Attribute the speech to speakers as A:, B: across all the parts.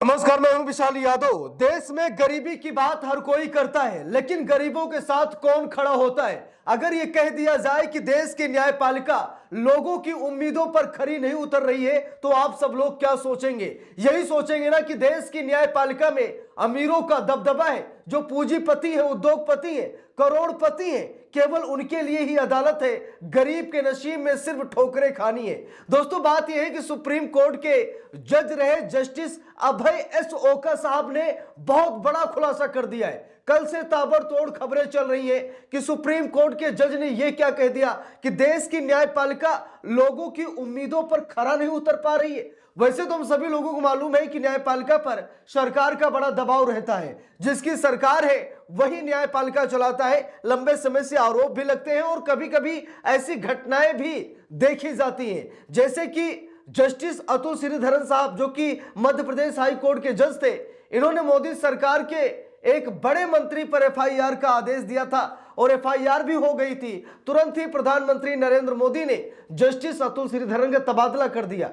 A: नमस्कार, मैं हूं विशाल यादव। देश में गरीबी की बात हर कोई करता है, लेकिन गरीबों के साथ कौन खड़ा होता है? अगर ये कह दिया जाए कि देश की न्यायपालिका लोगों की उम्मीदों पर खरी नहीं उतर रही है, तो आप सब लोग क्या सोचेंगे? यही सोचेंगे ना कि देश की न्यायपालिका में अमीरों का दबदबा है, जो पूंजीपति है, उद्योगपति है, करोड़पति है, केवल उनके लिए ही अदालत है, गरीब के नसीब में सिर्फ ठोकरें खानी है। दोस्तों, बात यह है कि सुप्रीम कोर्ट के जज रहे जस्टिस अभय एस ओका साहब ने बहुत बड़ा खुलासा कर दिया है। कल से ताबड़तोड़ खबरें चल रही हैं कि सुप्रीम कोर्ट के जज ने यह क्या कह दिया कि देश की न्यायपालिका लोगों की उम्मीदों पर खरा नहीं उतर पा रही है। वैसे तो हम सभी लोगों को मालूम है कि न्यायपालिका पर सरकार का बड़ा दबाव रहता है। जिसकी सरकार है वही न्यायपालिका चलाता है। लंबे समय से आरोप भी लगते हैं और कभी कभी ऐसी घटनाएं भी देखी जाती हैं, जैसे कि जस्टिस अतुल श्रीधरन साहब, जो कि मध्य प्रदेश हाई कोर्ट के जज थे, इन्होंने मोदी सरकार के एक बड़े मंत्री पर एफआईआर का आदेश दिया था और एफआईआर भी हो गई थी। तुरंत ही प्रधानमंत्री नरेंद्र मोदी ने जस्टिस अतुल श्रीधरन का तबादला कर दिया,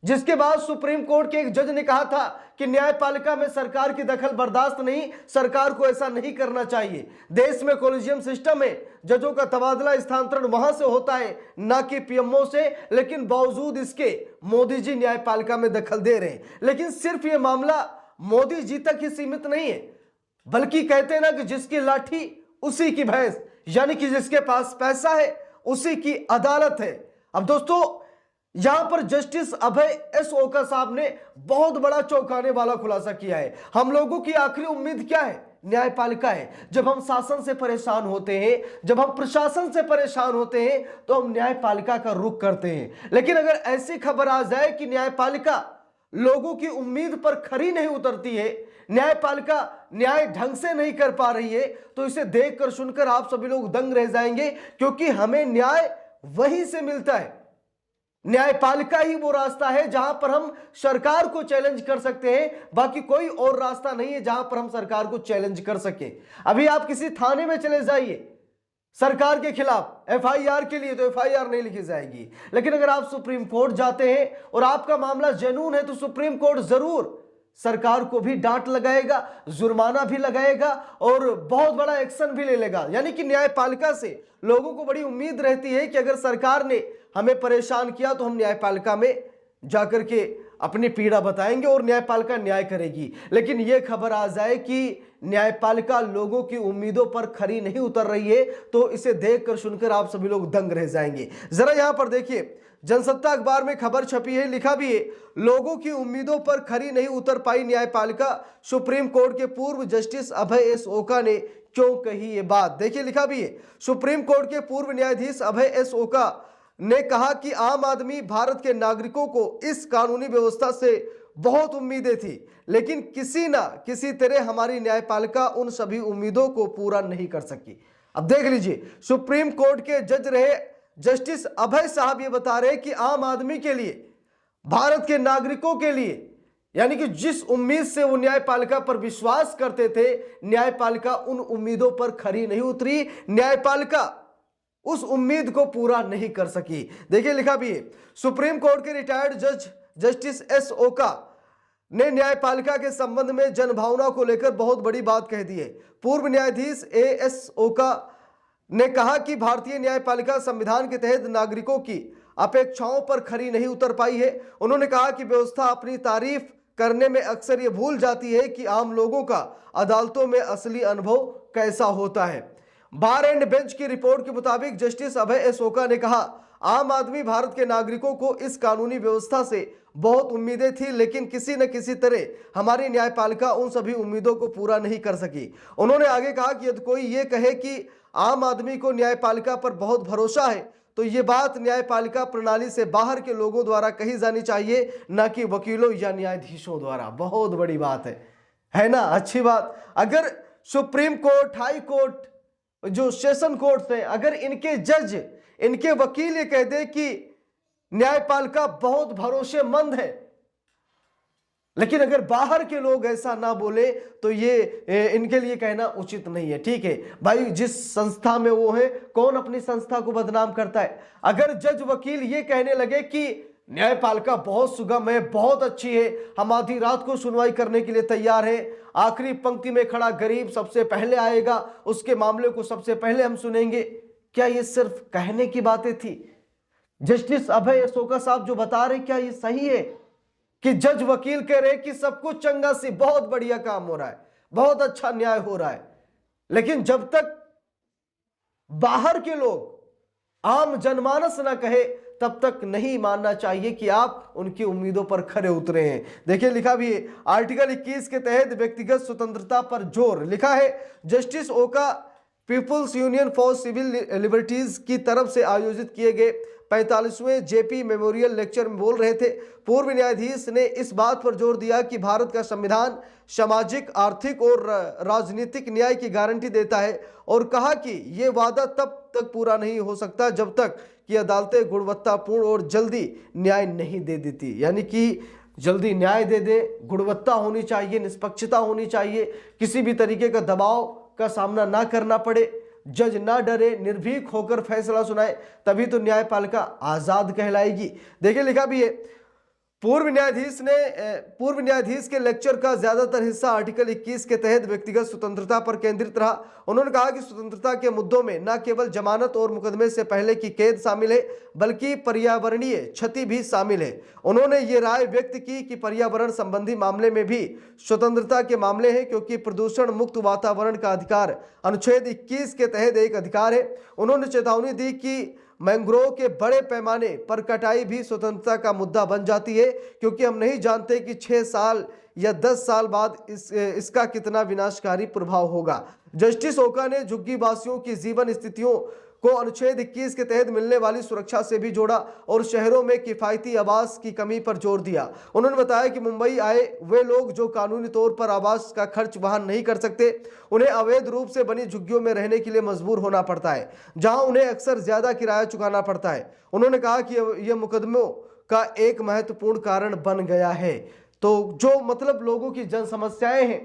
A: जिसके बाद सुप्रीम कोर्ट के एक जज ने कहा था कि न्यायपालिका में सरकार की दखल बर्दाश्त नहीं, सरकार को ऐसा नहीं करना चाहिए। देश में कोलिजियम सिस्टम है, जजों का तबादला स्थानांतरण वहां से होता है, ना कि पीएमओ से, लेकिन बावजूद इसके मोदी जी न्यायपालिका में दखल दे रहे हैं। लेकिन सिर्फ ये मामला मोदी जी तक ही सीमित नहीं है, बल्कि कहते हैं ना कि जिसकी लाठी उसी की भैंस, यानी कि जिसके पास पैसा है उसी की अदालत है। अब दोस्तों, यहां पर जस्टिस अभय एस ओका साहब ने बहुत बड़ा चौंकाने वाला खुलासा किया है। हम लोगों की आखिरी उम्मीद क्या है? न्यायपालिका है। जब हम शासन से परेशान होते हैं, जब हम प्रशासन से परेशान होते हैं, तो हम न्यायपालिका का रुख करते हैं। लेकिन अगर ऐसी खबर आ जाए कि न्यायपालिका लोगों की उम्मीद पर खरी नहीं उतरती है, न्यायपालिका न्याय ढंग से नहीं कर पा रही है, तो इसे देखकर सुनकर आप सभी लोग दंग रह जाएंगे, क्योंकि हमें न्याय वहीं से मिलता है। न्यायपालिका ही वो रास्ता है जहां पर हम सरकार को चैलेंज कर सकते हैं। बाकी कोई और रास्ता नहीं है जहां पर हम सरकार को चैलेंज कर सके। अभी आप किसी थाने में चले जाइए सरकार के खिलाफ एफआईआर के लिए, तो एफआईआर नहीं लिखी जाएगी। लेकिन अगर आप सुप्रीम कोर्ट जाते हैं और आपका मामला जेन्युइन है, तो सुप्रीम कोर्ट जरूर सरकार को भी डांट लगाएगा, जुर्माना भी लगाएगा और बहुत बड़ा एक्शन भी ले लेगा। यानी कि न्यायपालिका से लोगों को बड़ी उम्मीद रहती है कि अगर सरकार ने हमें परेशान किया तो हम न्यायपालिका में जाकर के अपनी पीड़ा बताएंगे और न्यायपालिका न्याय करेगी। लेकिन यह खबर आ जाए कि न्यायपालिका लोगों की उम्मीदों पर खरी नहीं उतर रही है, तो इसे देखकर सुनकर आप सभी लोग दंग रह जाएंगे। जरा यहां पर देखिए, जनसत्ता अखबार में खबर छपी है, लिखा भी है, लोगों की उम्मीदों पर खरी नहीं उतर पाई न्यायपालिका, सुप्रीम कोर्ट के पूर्व जस्टिस अभय एस ओका ने क्यों कही ये बात। देखिए, लिखा भी है, सुप्रीम कोर्ट के पूर्व न्यायाधीश अभय एस ओका ने कहा कि आम आदमी भारत के नागरिकों को इस कानूनी व्यवस्था से बहुत उम्मीदें थी, लेकिन किसी ना किसी तरह हमारी न्यायपालिका उन सभी उम्मीदों को पूरा नहीं कर सकी। अब देख लीजिए, सुप्रीम कोर्ट के जज रहे जस्टिस अभय साहब ये बता रहे कि आम आदमी के लिए, भारत के नागरिकों के लिए, यानी कि जिस उम्मीद से वो न्यायपालिका पर विश्वास करते थे, न्यायपालिका उन उम्मीदों पर खरी नहीं उतरी, न्यायपालिका उस उम्मीद को पूरा नहीं कर सकी। देखिए, लिखा भी है, सुप्रीम कोर्ट के रिटायर्ड जज जस्टिस एस ओका ने न्यायपालिका के संबंध में जनभावना को लेकर बहुत बड़ी बात कह दी है। पूर्व न्यायाधीश ए एस ओका ने कहा कि भारतीय न्यायपालिका संविधान के तहत नागरिकों की अपेक्षाओं पर खरी नहीं उतर पाई है। उन्होंने कहा कि व्यवस्था अपनी तारीफ करने में अक्सर ये भूल जाती है कि आम लोगों का अदालतों में असली अनुभव कैसा होता है। बार एंड बेंच की रिपोर्ट के मुताबिक जस्टिस अभय एस ओका ने कहा, आम आदमी भारत के नागरिकों को इस कानूनी व्यवस्था से बहुत उम्मीदें थी, लेकिन किसी न किसी तरह हमारी न्यायपालिका उन सभी उम्मीदों को पूरा नहीं कर सकी। उन्होंने आगे कहा कि यदि कोई ये कहे कि आम आदमी को न्यायपालिका पर बहुत भरोसा है, तो ये बात न्यायपालिका प्रणाली से बाहर के लोगों द्वारा कही जानी चाहिए, न कि वकीलों या न्यायाधीशों द्वारा। बहुत बड़ी बात है ना? अच्छी बात। अगर सुप्रीम कोर्ट, हाई कोर्ट, जो सेशन कोर्ट है, अगर इनके जज, इनके वकील ये कह दे कि न्यायपालिका बहुत भरोसेमंद है, लेकिन अगर बाहर के लोग ऐसा ना बोले, तो ये इनके लिए कहना उचित नहीं है। ठीक है भाई, जिस संस्था में वो है, कौन अपनी संस्था को बदनाम करता है? अगर जज वकील ये कहने लगे कि न्यायपालिका बहुत सुगम है, बहुत अच्छी है, हम आधी रात को सुनवाई करने के लिए तैयार हैं। आखिरी पंक्ति में खड़ा गरीब सबसे पहले आएगा, उसके मामले को सबसे पहले हम सुनेंगे। क्या ये सिर्फ कहने की बातें थी? जस्टिस अभय अशोका साहब जो बता रहे, क्या ये सही है कि जज वकील कह रहे कि सब कुछ चंगा सी, बहुत बढ़िया काम हो रहा है, बहुत अच्छा न्याय हो रहा है, लेकिन जब तक बाहर के लोग, आम जनमानस ना कहे, तब तक नहीं मानना चाहिए कि आप उनकी उम्मीदों पर खरे उतरे हैं। देखिए लिखा भी है, आर्टिकल 21 के तहत व्यक्तिगत स्वतंत्रता पर जोर। लिखा है, justice Oka People's Union for Civil Liberties की तरफ से आयोजित किए गए 45वें जेपी मेमोरियल लेक्चर में बोल रहे थे। पूर्व न्यायाधीश ने इस बात पर जोर दिया कि भारत का संविधान सामाजिक, आर्थिक और राजनीतिक न्याय की गारंटी देता है, और कहा कि यह वादा तब तक पूरा नहीं हो सकता जब तक कि अदालतें गुणवत्तापूर्ण और जल्दी न्याय नहीं दे देती। यानी कि जल्दी न्याय दे दे, गुणवत्ता होनी चाहिए, निष्पक्षता होनी चाहिए, किसी भी तरीके का दबाव का सामना ना करना पड़े, जज ना डरे, निर्भीक होकर फैसला सुनाए, तभी तो न्यायपालिका आजाद कहलाएगी। देखिए लिखा भी है, पूर्व न्यायाधीश के लेक्चर का ज्यादातर हिस्सा आर्टिकल 21 के तहत व्यक्तिगत स्वतंत्रता पर केंद्रित रहा। उन्होंने कहा कि स्वतंत्रता के मुद्दों में न केवल जमानत और मुकदमे से पहले की कैद शामिल है, बल्कि पर्यावरणीय क्षति भी शामिल है। उन्होंने ये राय व्यक्त की कि पर्यावरण संबंधी मामले में भी स्वतंत्रता के मामले हैं, क्योंकि प्रदूषण मुक्त वातावरण का अधिकार अनुच्छेद 21 के तहत एक अधिकार है। उन्होंने चेतावनी दी कि मैंग्रोव के बड़े पैमाने पर कटाई भी स्वतंत्रता का मुद्दा बन जाती है, क्योंकि हम नहीं जानते कि 6 साल या 10 साल बाद इसका कितना विनाशकारी प्रभाव होगा। जस्टिस ओका ने झुग्गी वासियों की जीवन स्थितियों को अनुच्छेद 21 के तहत मिलने वाली सुरक्षा से भी जोड़ा और शहरों में किफायती आवास की कमी पर जोर दिया। उन्होंने बताया कि मुंबई आए वे लोग जो कानूनी तौर पर आवास का खर्च वहन नहीं कर सकते, उन्हें अवैध रूप से बनी झुग्गियों में रहने के लिए मजबूर होना पड़ता है, जहां उन्हें अक्सर ज्यादा किराया चुकाना पड़ता है। उन्होंने कहा कि यह मुकदमों का एक महत्वपूर्ण कारण बन गया है। तो जो मतलब लोगों की जन समस्याएं हैं,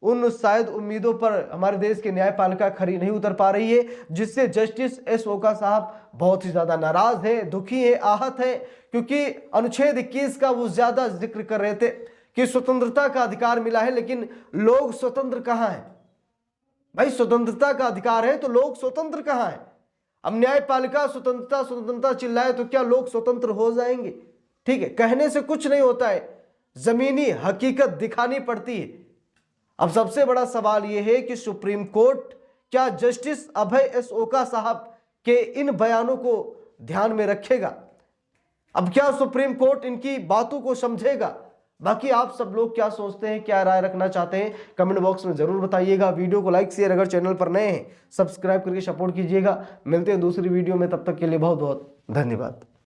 A: उन शायद उम्मीदों पर हमारे देश की न्यायपालिका खरी नहीं उतर पा रही है, जिससे जस्टिस एस ओका साहब बहुत ही ज्यादा नाराज है, दुखी है, आहत है, क्योंकि अनुच्छेद 21 का वो ज्यादा जिक्र कर रहे थे कि स्वतंत्रता का अधिकार मिला है, लेकिन लोग स्वतंत्र कहाँ हैं? भाई स्वतंत्रता का अधिकार है तो लोग स्वतंत्र कहाँ हैं? अब न्यायपालिका स्वतंत्रता स्वतंत्रता चिल्लाए तो क्या लोग स्वतंत्र हो जाएंगे? ठीक है, कहने से कुछ नहीं होता है, जमीनी हकीकत दिखानी पड़ती है। अब सबसे बड़ा सवाल यह है कि सुप्रीम कोर्ट क्या जस्टिस अभय एस ओका साहब के इन बयानों को ध्यान में रखेगा? अब क्या सुप्रीम कोर्ट इनकी बातों को समझेगा? बाकी आप सब लोग क्या सोचते हैं, क्या राय रखना चाहते हैं, कमेंट बॉक्स में जरूर बताइएगा। वीडियो को लाइक शेयर, अगर चैनल पर नए हैं सब्सक्राइब करके सपोर्ट कीजिएगा। मिलते हैं दूसरी वीडियो में, तब तक के लिए बहुत बहुत धन्यवाद।